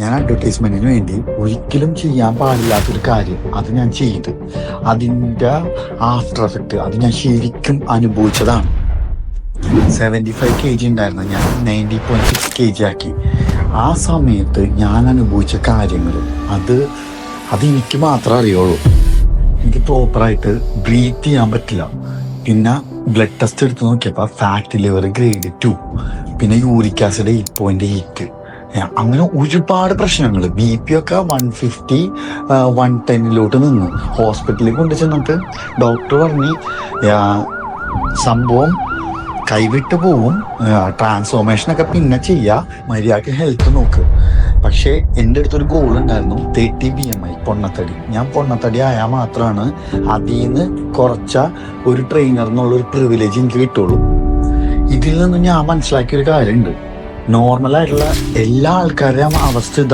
ഞാൻ അഡ്വർടൈസ്മെന്റിന് വേണ്ടി ഒരിക്കലും ചെയ്യാൻ പാടില്ലാത്തൊരു കാര്യം അത് ഞാൻ ചെയ്ത് അതിൻ്റെ ആഫ്റ്റർ എഫക്റ്റ് അത് ഞാൻ ശരിക്കും അനുഭവിച്ചതാണ്. 75 kg ഉണ്ടായിരുന്നു, ഞാൻ 90.6 kg ആക്കി. ആ സമയത്ത് ഞാൻ അനുഭവിച്ച കാര്യങ്ങൾ അത് എനിക്ക് മാത്രമേ അറിയുള്ളൂ. എനിക്ക് പ്രോപ്പറായിട്ട് ബ്രീത്ത് ചെയ്യാൻ പറ്റില്ല. പിന്നെ ബ്ലഡ് ടെസ്റ്റ് എടുത്ത് നോക്കിയപ്പോൾ ഫാറ്റ് ലിവർ ഗ്രേഡ് 2, പിന്നെ യൂറിക് ആസിഡ് 8.8, അങ്ങനെ ഒരുപാട് പ്രശ്നങ്ങൾ. BP ഒക്കെ 150 110 നിന്ന് ഹോസ്പിറ്റലിൽ കൊണ്ടു ചെന്നിട്ട് ഡോക്ടർ പറഞ്ഞ് സംഭവം കൈവിട്ട് പോവും, ട്രാൻസ്ഫോർമേഷനൊക്കെ പിന്നെ ചെയ്യുക, മര്യാദക്ക് ഹെൽത്ത് നോക്ക്. പക്ഷേ എൻ്റെ അടുത്തൊരു ഗോൾ ഉണ്ടായിരുന്നു, 30 BMI പൊണ്ണത്തടി. ഞാൻ പൊണ്ണത്തടി ആയാൽ മാത്രമാണ് അതിൽ നിന്ന് കുറച്ച ഒരു ട്രെയിനർ എന്നുള്ളൊരു പ്രിവിലേജ് എനിക്ക് കിട്ടുള്ളൂ. ഇതിൽ നിന്ന് ഞാൻ മനസ്സിലാക്കിയൊരു കാര്യമുണ്ട്, നോർമലായിട്ടുള്ള എല്ലാ ആൾക്കാരുടെയും അവസ്ഥ ഇതാണ്.